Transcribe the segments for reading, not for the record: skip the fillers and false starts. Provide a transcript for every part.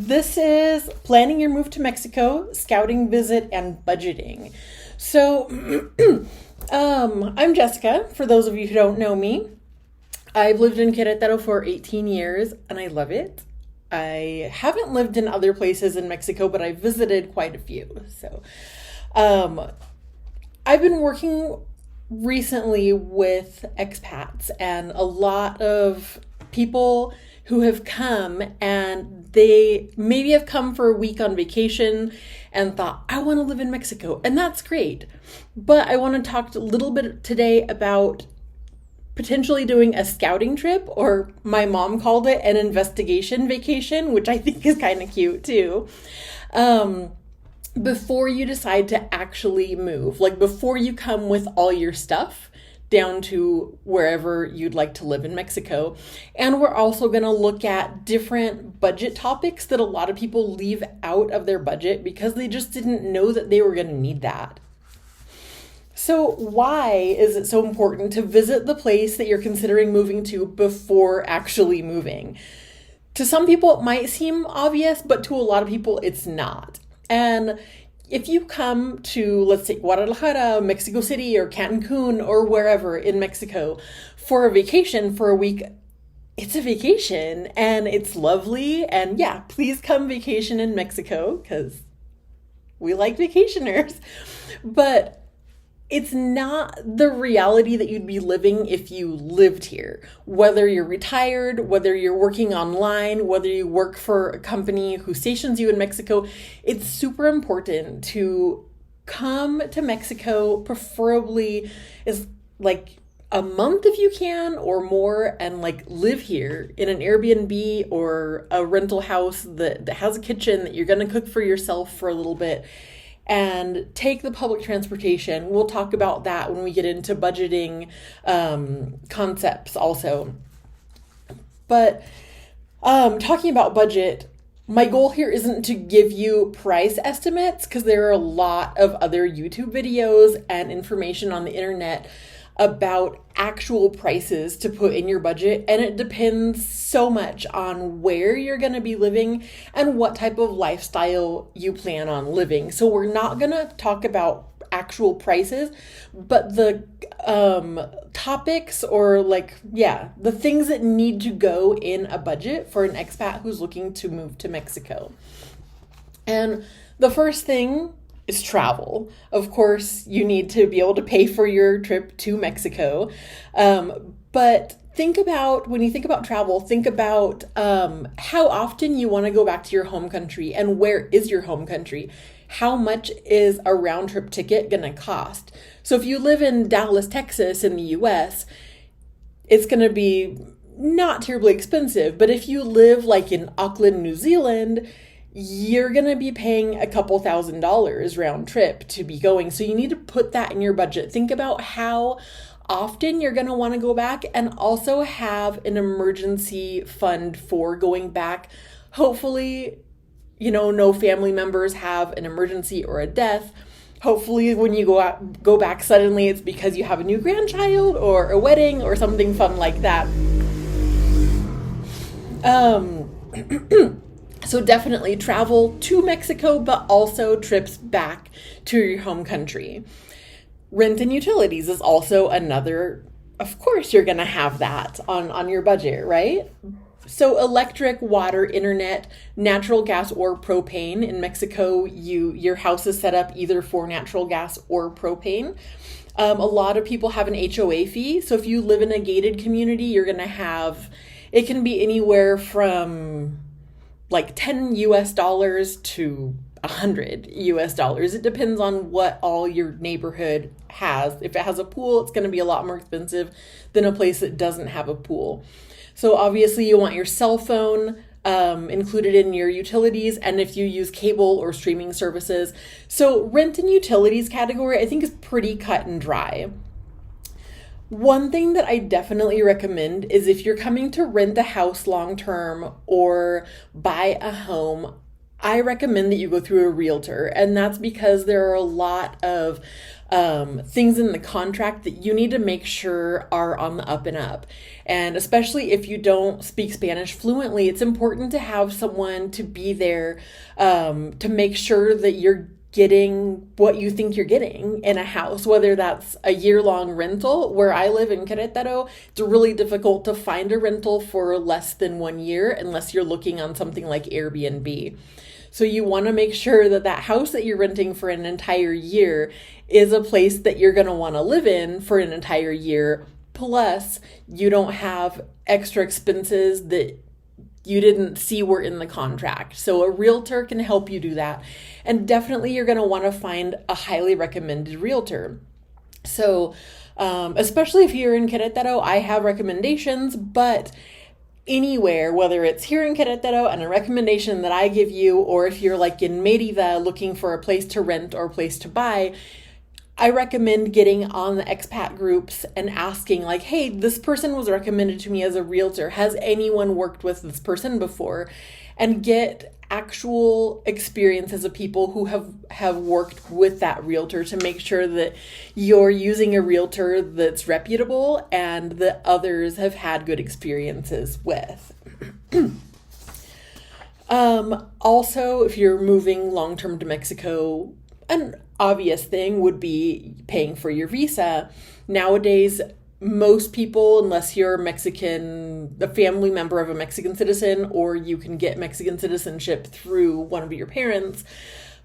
This is planning your move to Mexico, scouting visit, and budgeting. So, I'm Jessica, for those of you who don't know me. I've lived in Querétaro for 18 years, and I love it. I haven't lived in other places in Mexico, but I've visited quite a few. So, I've been working recently with expats and a lot of people who have come, and they maybe have come for a week on vacation and thought, I want to live in Mexico. And that's great. But I want to talk a little bit today about potentially doing a scouting trip, or my mom called it an investigation vacation, which I think is kind of cute too. Before you decide to actually move, like before you come with all your stuff down to wherever you'd like to live in Mexico. And we're also going to look at different budget topics that a lot of people leave out of their budget because they just didn't know that they were going to need that. So why is it so important to visit the place that you're considering moving to before actually moving? To some people, it might seem obvious, but to a lot of people, it's not. And if you come to, let's say, Guadalajara, Mexico City, or Cancun, or wherever in Mexico for a vacation for a week, it's a vacation and it's lovely. And yeah, please come vacation in Mexico because we like vacationers. But it's not the reality that you'd be living if you lived here. Whether you're retired, whether you're working online, whether you work for a company who stations you in Mexico, it's super important to come to Mexico, preferably is like a month if you can or more, and like live here in an Airbnb or a rental house that has a kitchen that you're going to cook for yourself for a little bit. And take the public transportation. We'll talk about that when we get into budgeting concepts also. But talking about budget, my goal here isn't to give you price estimates because there are a lot of other YouTube videos and information on the internet about actual prices to put in your budget, and it depends so much on where you're going to be living and what type of lifestyle you plan on living. So we're not going to talk about actual prices, but the topics or the things that need to go in a budget for an expat who's looking to move to Mexico. And the first thing is travel. Of course, you need to be able to pay for your trip to Mexico. But when you think about travel, think about how often you want to go back to your home country and where is your home country? How much is a round trip ticket going to cost? So if you live in Dallas, Texas in the US, it's going to be not terribly expensive. But if you live like in Auckland, New Zealand, you're going to be paying a couple $1,000s round trip to be going. So you need to put that in your budget. Think about how often you're going to want to go back, and also have an emergency fund for going back. Hopefully, no family members have an emergency or a death. Hopefully when you go back suddenly, it's because you have a new grandchild or a wedding or something fun like that. So definitely travel to Mexico, but also trips back to your home country. Rent and utilities is also another, of course, you're going to have that on your budget, right? So electric, water, internet, natural gas, or propane. In Mexico, your house is set up either for natural gas or propane. A lot of people have an HOA fee. So if you live in a gated community, you're going to have, it can be anywhere from like $10 to $100. It depends on what all your neighborhood has. If it has a pool, it's going to be a lot more expensive than a place that doesn't have a pool. So obviously you want your cell phone included in your utilities, and if you use cable or streaming services. So rent and utilities category, I think, is pretty cut and dry. One thing that I definitely recommend is if you're coming to rent a house long-term or buy a home, I recommend that you go through a realtor. And that's because there are a lot of things in the contract that you need to make sure are on the up and up. And especially if you don't speak Spanish fluently, it's important to have someone to be there to make sure that you're getting what you think you're getting in a house, whether that's a year-long rental. Where I live in Querétaro, it's really difficult to find a rental for less than 1 year unless you're looking on something like Airbnb. So you want to make sure that that house that you're renting for an entire year is a place that you're going to want to live in for an entire year. Plus, you don't have extra expenses that you didn't see were in the contract. So a realtor can help you do that. And definitely you're going to want to find a highly recommended realtor. So especially if you're in Querétaro, I have recommendations, but anywhere, whether it's here in Querétaro and a recommendation that I give you, or if you're like in Mérida looking for a place to rent or a place to buy, I recommend getting on the expat groups and asking like, hey, this person was recommended to me as a realtor. Has anyone worked with this person before? And get actual experiences of people who have worked with that realtor to make sure that you're using a realtor that's reputable and that others have had good experiences with. Also, if you're moving long-term to Mexico, an obvious thing would be paying for your visa. Nowadays, most people, unless you're Mexican, a family member of a Mexican citizen, or you can get Mexican citizenship through one of your parents,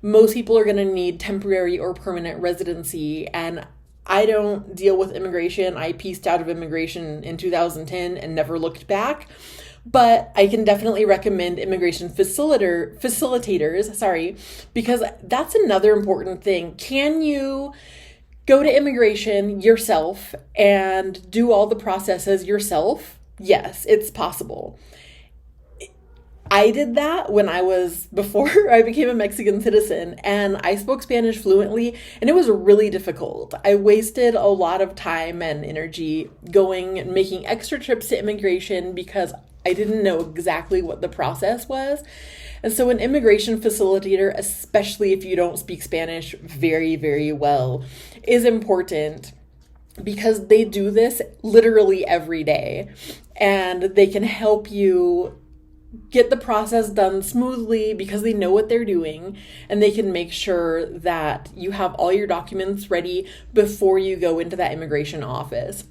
most people are going to need temporary or permanent residency. And I don't deal with immigration. I pieced out of immigration in 2010 and never looked back. But I can definitely recommend immigration facilitators, because that's another important thing. Can you go to immigration yourself and do all the processes yourself? Yes, it's possible. I did that before I became a Mexican citizen, and I spoke Spanish fluently, and it was really difficult. I wasted a lot of time and energy going and making extra trips to immigration because I didn't know exactly what the process was. And so an immigration facilitator, especially if you don't speak Spanish very, very well, is important because they do this literally every day, and they can help you get the process done smoothly because they know what they're doing, and they can make sure that you have all your documents ready before you go into that immigration office.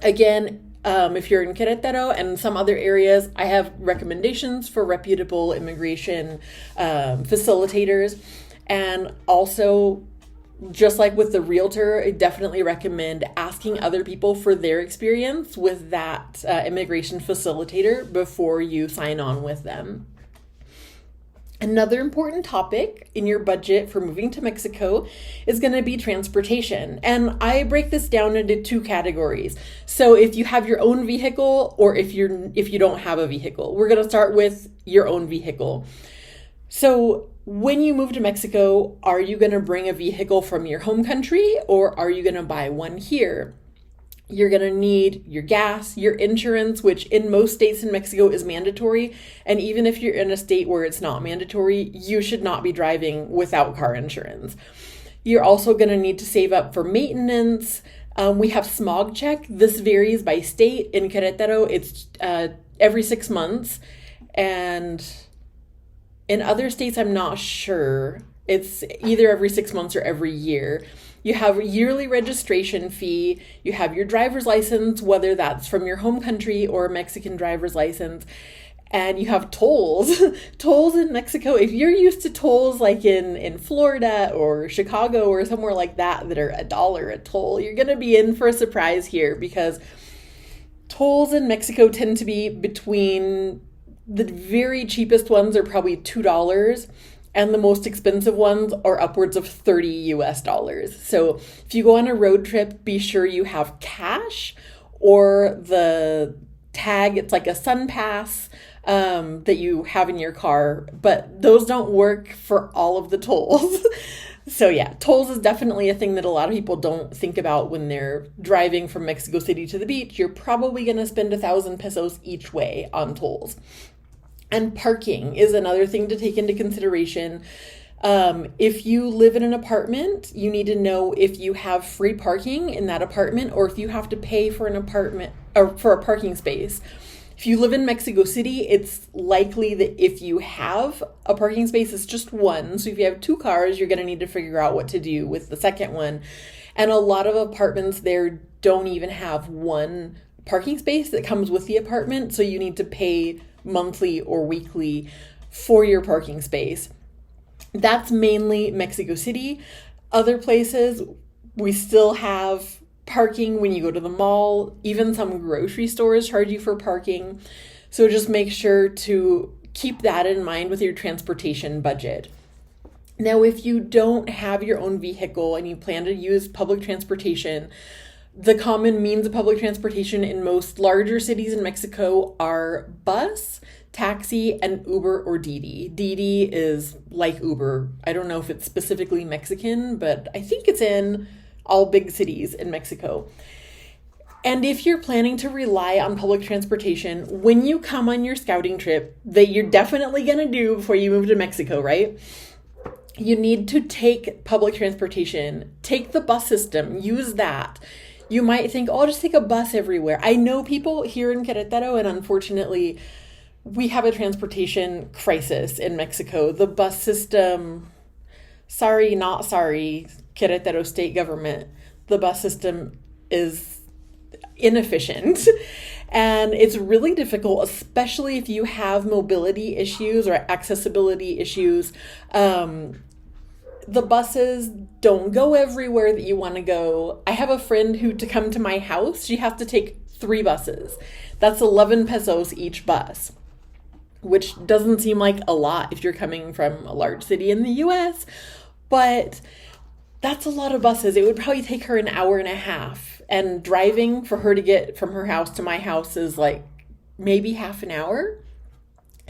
Again, if you're in Querétaro and some other areas, I have recommendations for reputable immigration facilitators. And also, just like with the realtor, I definitely recommend asking other people for their experience with that immigration facilitator before you sign on with them. Another important topic in your budget for moving to Mexico is going to be transportation. And I break this down into 2 categories. So if you have your own vehicle, or if you don't have a vehicle, we're going to start with your own vehicle. So when you move to Mexico, are you going to bring a vehicle from your home country, or are you going to buy one here? You're going to need your gas, your insurance, which in most states in Mexico is mandatory. And even if you're in a state where it's not mandatory, you should not be driving without car insurance. You're also going to need to save up for maintenance. We have smog check. This varies by state. In Querétaro, it's every 6 months. And in other states, I'm not sure. It's either every 6 months or every year. You have a yearly registration fee. You have your driver's license, whether that's from your home country or a Mexican driver's license. And you have tolls. Tolls in Mexico, if you're used to tolls like in Florida or Chicago or somewhere like that are $1 a toll, you're going to be in for a surprise here, because tolls in Mexico tend to be between, the very cheapest ones are probably $2. And the most expensive ones are upwards of $30 US. So if you go on a road trip, be sure you have cash or the tag. It's like a Sun Pass that you have in your car, but those don't work for all of the tolls. So yeah, tolls is definitely a thing that a lot of people don't think about when they're driving from Mexico City to the beach. You're probably going to spend 1,000 pesos each way on tolls. And parking is another thing to take into consideration. If you live in an apartment, you need to know if you have free parking in that apartment or if you have to pay for an apartment or for a parking space. If you live in Mexico City, it's likely that if you have a parking space, it's just one. So if you have two cars, you're going to need to figure out what to do with the second one. And a lot of apartments there don't even have one parking space that comes with the apartment. So you need to pay monthly or weekly for your parking space. That's mainly Mexico City. Other places, we still have parking when you go to the mall. Even some grocery stores charge you for parking. So just make sure to keep that in mind with your transportation budget. Now, if you don't have your own vehicle and you plan to use public transportation, the common means of public transportation in most larger cities in Mexico are bus, taxi, and Uber or Didi. Didi is like Uber. I don't know if it's specifically Mexican, but I think it's in all big cities in Mexico. And if you're planning to rely on public transportation, when you come on your scouting trip that you're definitely going to do before you move to Mexico, right? You need to take public transportation, take the bus system, use that. You might think, oh, I'll just take a bus everywhere. I know people here in Querétaro, and unfortunately, we have a transportation crisis in Mexico. The bus system, sorry, not sorry, Querétaro state government, the bus system is inefficient. And it's really difficult, especially if you have mobility issues or accessibility issues. The buses don't go everywhere that you want to go. I have a friend who, to come to my house, she has to take 3 buses. That's 11 pesos each bus, which doesn't seem like a lot if you're coming from a large city in the US, but that's a lot of buses. It would probably take her an hour and a half, and driving for her to get from her house to my house is like maybe half an hour.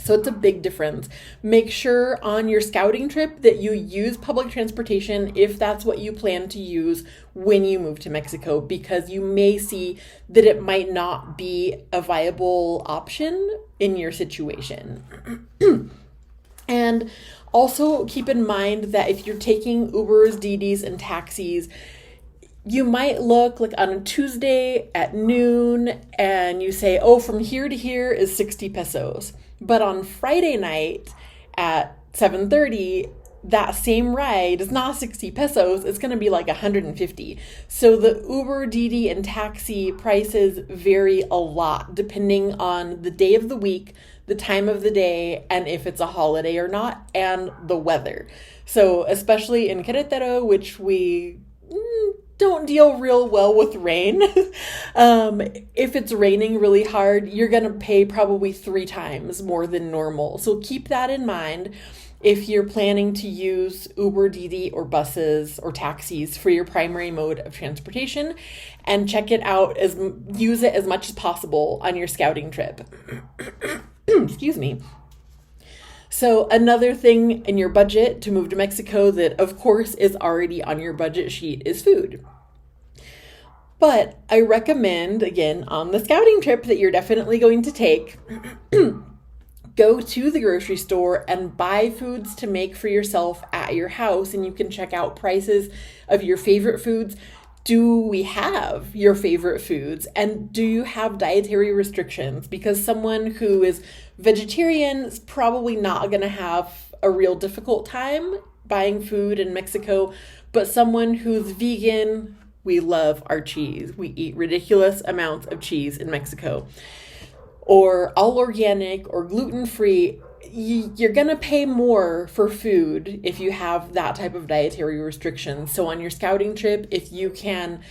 So it's a big difference. Make sure on your scouting trip that you use public transportation if that's what you plan to use when you move to Mexico, because you may see that it might not be a viable option in your situation. And also keep in mind that if you're taking Ubers, Didis, and taxis, you might look like on a Tuesday at noon and you say, oh, from here to here is 60 pesos. But on Friday night at 7:30, that same ride is not 60 pesos. It's going to be like 150. So the Uber, Didi, and taxi prices vary a lot depending on the day of the week, the time of the day, and if it's a holiday or not, and the weather. So especially in Querétaro, which we don't deal real well with rain. If it's raining really hard, you're going to pay probably 3 times more than normal. So keep that in mind if you're planning to use Uber, Didi, or buses or taxis for your primary mode of transportation, and check it out, use it as much as possible on your scouting trip. Excuse me. So another thing in your budget to move to Mexico that, of course, is already on your budget sheet is food. But I recommend, again, on the scouting trip that you're definitely going to take, go to the grocery store and buy foods to make for yourself at your house, and you can check out prices of your favorite foods. Do we have your favorite foods? And do you have dietary restrictions? Because someone who is vegetarian is probably not going to have a real difficult time buying food in Mexico. But someone who's vegan, we love our cheese. We eat ridiculous amounts of cheese in Mexico. Or all organic or gluten-free, you're going to pay more for food if you have that type of dietary restriction. So on your scouting trip, if you can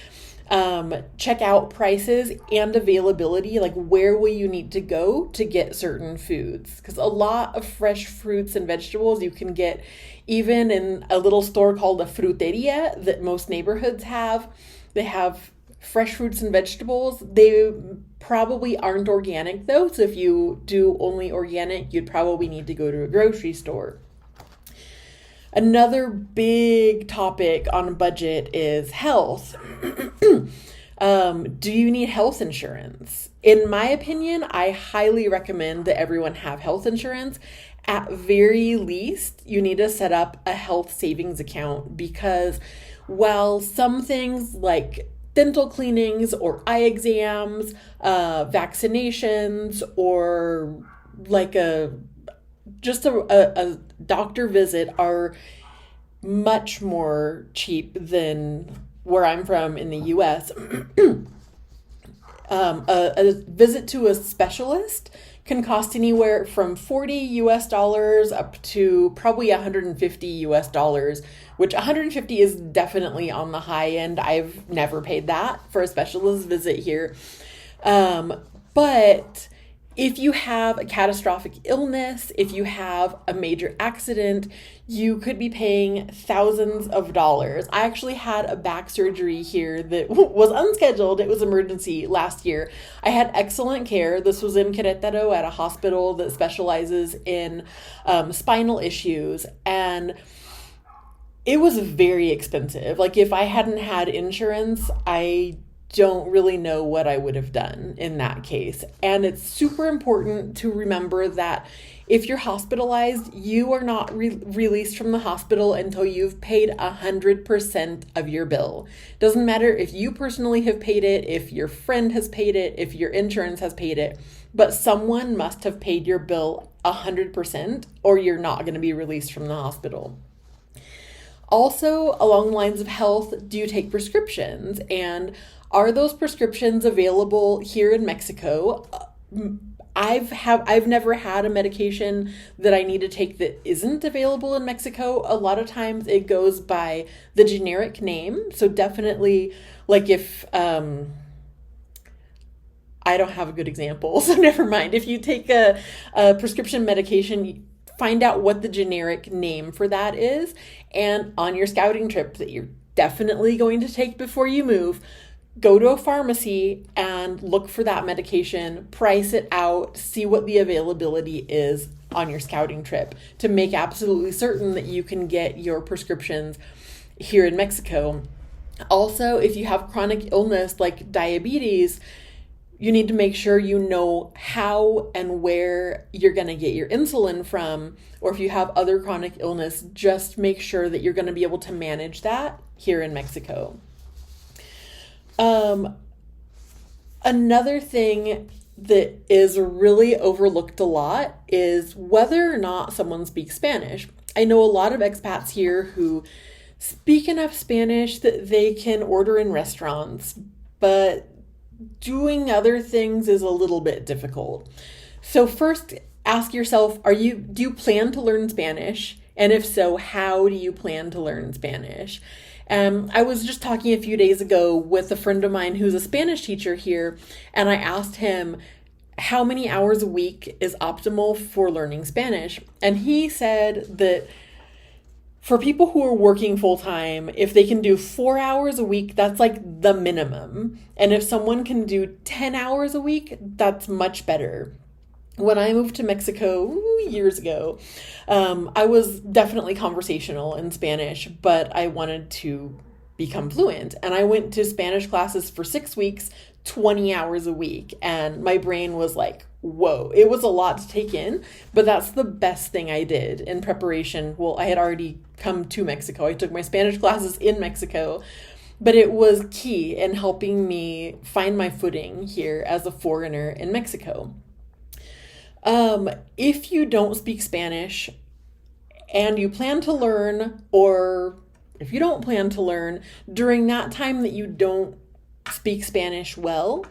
check out prices and availability, like where will you need to go to get certain foods? Because a lot of fresh fruits and vegetables you can get even in a little store called a fruteria that most neighborhoods have. They have fresh fruits and vegetables. They probably aren't organic though. So if you do only organic, you'd probably need to go to a grocery store. Another big topic on a budget is health. Do you need health insurance? In my opinion, I highly recommend that everyone have health insurance. At very least, you need to set up a health savings account, because while some things like dental cleanings or eye exams, vaccinations, or like a doctor visit are much more cheap than where I'm from in the US. A visit to a specialist can cost anywhere from $40 up to probably $150, which 150 is definitely on the high end. I've never paid that for a specialist visit here. But if you have a catastrophic illness, if you have a major accident, you could be paying thousands of dollars. I actually had a back surgery here that was unscheduled. It was emergency last year. I had excellent care. This was in Querétaro at a hospital that specializes in spinal issues. And it was very expensive. Like, if I hadn't had insurance, I don't really know what I would have done in that case. And it's super important to remember that if you're hospitalized, you are not released from the hospital until you've paid 100% of your bill. Doesn't matter if you personally have paid it, if your friend has paid it, if your insurance has paid it, but someone must have paid your bill 100%, or you're not going to be released from the hospital. Also, along the lines of health, do you take prescriptions? And are those prescriptions available here in Mexico? I've never had a medication that I need to take that isn't available in Mexico. A lot of times it goes by the generic name. So definitely, like, if I don't have a good example, so never mind. If you take a prescription medication, find out what the generic name for that is. And on your scouting trip that you're definitely going to take before you move, go to a pharmacy and look for that medication, price it out, see what the availability is on your scouting trip to make absolutely certain that you can get your prescriptions here in Mexico. Also, if you have chronic illness like diabetes, you need to make sure you know how and where you're going to get your insulin from. Or if you have other chronic illness, just make sure that you're going to be able to manage that here in Mexico. Another thing that is really overlooked a lot is whether or not someone speaks Spanish. I know a lot of expats here who speak enough Spanish that they can order in restaurants, but doing other things is a little bit difficult. So first, ask yourself, do you plan to learn Spanish? And if so, how do you plan to learn Spanish? I was just talking a few days ago with a friend of mine who's a Spanish teacher here, and I asked him how many hours a week is optimal for learning Spanish. And he said that for people who are working full-time, if they can do 4 hours a week, that's like the minimum. And if someone can do 10 hours a week, that's much better. When I moved to Mexico years ago, I was definitely conversational in Spanish, but I wanted to become fluent. And I went to Spanish classes for 6 weeks, 20 hours a week. And my brain was like, whoa, it was a lot to take in, but that's the best thing I did in preparation. Well, I had already come to Mexico. I took my Spanish classes in Mexico, but it was key in helping me find my footing here as a foreigner in Mexico. If you don't speak Spanish and you plan to learn, or if you don't plan to learn, during that time that you don't speak Spanish well,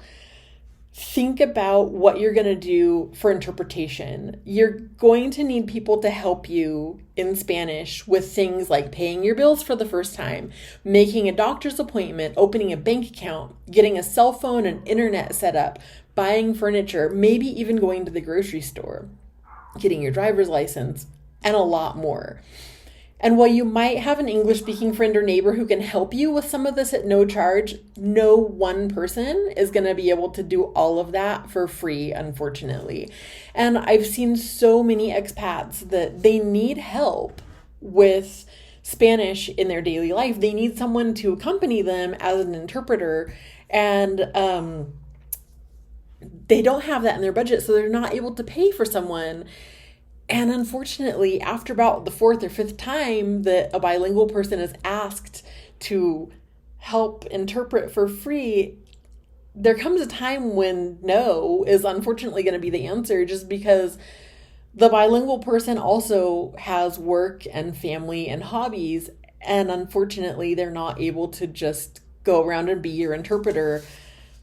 think about what you're going to do for interpretation. You're going to need people to help you in Spanish with things like paying your bills for the first time, making a doctor's appointment, opening a bank account, getting a cell phone and internet set up, buying furniture, maybe even going to the grocery store, getting your driver's license, and a lot more. And while you might have an English-speaking friend or neighbor who can help you with some of this at no charge, no one person is going to be able to do all of that for free, unfortunately. And I've seen so many expats that they need help with Spanish in their daily life. They need someone to accompany them as an interpreter. And they don't have that in their budget, so they're not able to pay for someone. And unfortunately, after about the fourth or fifth time that a bilingual person is asked to help interpret for free, there comes a time when no is unfortunately going to be the answer, just because the bilingual person also has work and family and hobbies. And unfortunately, they're not able to just go around and be your interpreter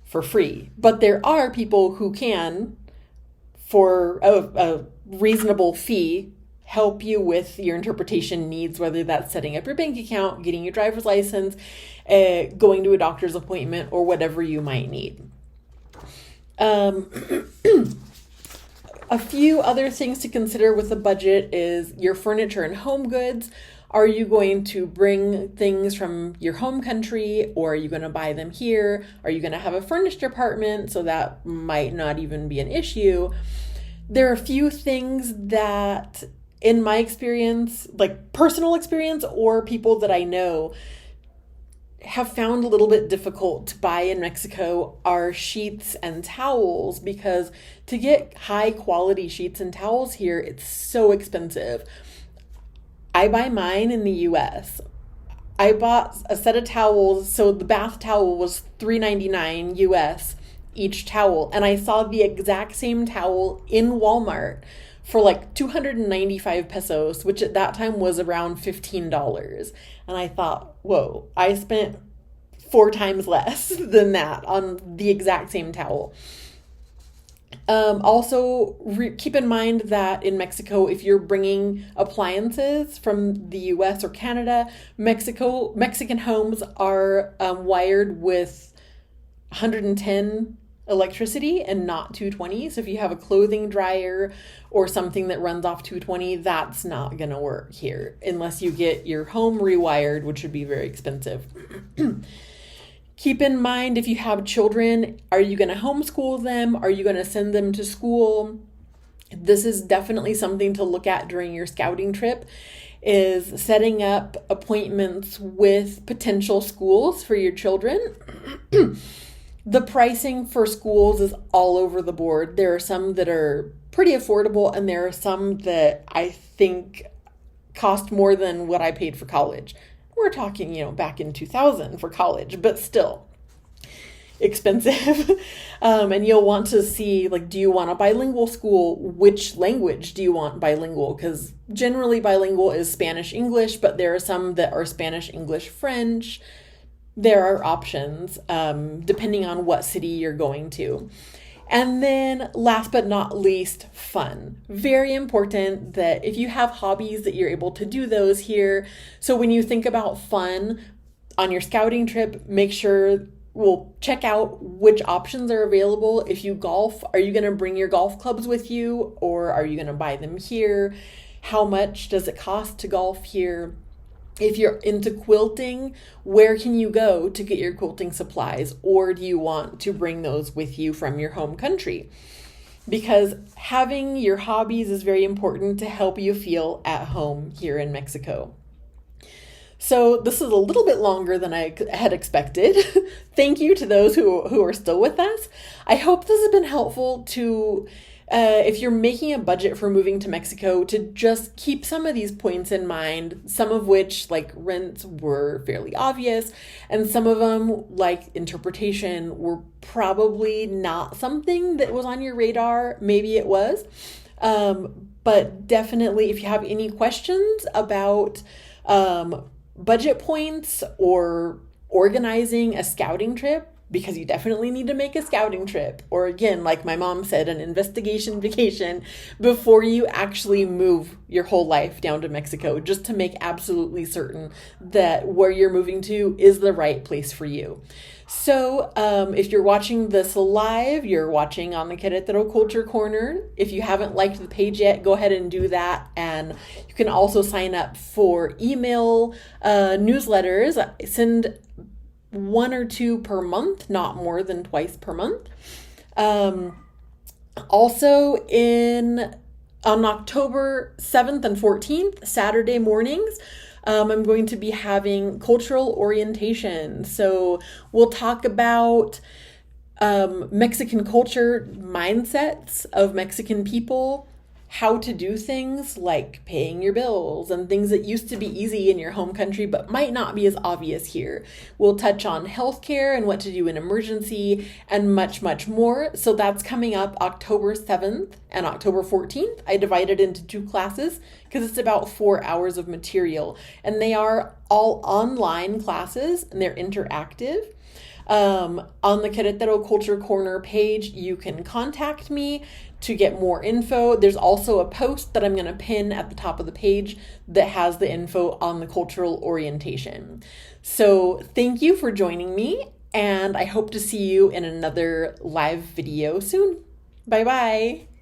for free. But there are people who can, for a reasonable fee, help you with your interpretation needs, whether that's setting up your bank account, getting your driver's license, going to a doctor's appointment, or whatever you might need. A few other things to consider with the budget is your furniture and home goods. Are you going to bring things from your home country, or are you going to buy them here? Are you going to have a furnished apartment? So that might not even be an issue. There are a few things that, in my experience, like personal experience or people that I know, have found a little bit difficult to buy in Mexico are sheets and towels, because to get high quality sheets and towels here, it's so expensive. I buy mine in the US. I bought a set of towels, so the bath towel was $3.99 US each towel, and I saw the exact same towel in Walmart for like 295 pesos, which at that time was around $15. And I thought, whoa, I spent 4 times less than that on the exact same towel. Also, keep in mind that in Mexico, if you're bringing appliances from the US or Canada, Mexican homes are wired with 110 electricity and not 220. So if you have a clothing dryer or something that runs off 220, that's not going to work here unless you get your home rewired, which would be very expensive. Keep in mind, if you have children, are you going to homeschool them? Are you going to send them to school? This is definitely something to look at during your scouting trip, is setting up appointments with potential schools for your children. The pricing for schools is all over the board. There are some that are pretty affordable, and there are some that I think cost more than what I paid for college. We're talking, back in 2000 for college, but still expensive. And you'll want to see, do you want a bilingual school? Which language do you want bilingual? Because generally bilingual is Spanish-English, but there are some that are Spanish-English-French. There are options, depending on what city you're going to. And then last but not least, fun. Very important that if you have hobbies that you're able to do those here. So when you think about fun on your scouting trip, make sure check out which options are available. If you golf, are you going to bring your golf clubs with you, or are you going to buy them here? How much does it cost to golf here? If you're into quilting, where can you go to get your quilting supplies? Or do you want to bring those with you from your home country? Because having your hobbies is very important to help you feel at home here in Mexico. So this is a little bit longer than I had expected. Thank you to those who are still with us. I hope this has been helpful to if you're making a budget for moving to Mexico, to just keep some of these points in mind, some of which, like rents, were fairly obvious, and some of them, like interpretation, were probably not something that was on your radar. Maybe it was. But definitely, if you have any questions about budget points or organizing a scouting trip, because you definitely need to make a scouting trip, or again, like my mom said, an investigation vacation before you actually move your whole life down to Mexico, just to make absolutely certain that where you're moving to is the right place for you. So if you're watching this live, you're watching on the Querétaro Culture Corner. If you haven't liked the page yet, go ahead and do that. And you can also sign up for email newsletters. I send 1 or 2 per month, not more than twice per month. Also on October 7th and 14th, Saturday mornings, I'm going to be having cultural orientation. So we'll talk about Mexican culture, mindsets of Mexican people, how to do things like paying your bills and things that used to be easy in your home country but might not be as obvious here. We'll touch on healthcare and what to do in emergency and much, much more. So that's coming up October 7th and October 14th. I divided into 2 classes because it's about 4 hours of material, and they are all online classes and they're interactive. On the Querétaro Culture Corner page, you can contact me to get more info. There's also a post that I'm going to pin at the top of the page that has the info on the cultural orientation. So thank you for joining me, and I hope to see you in another live video soon. Bye-bye.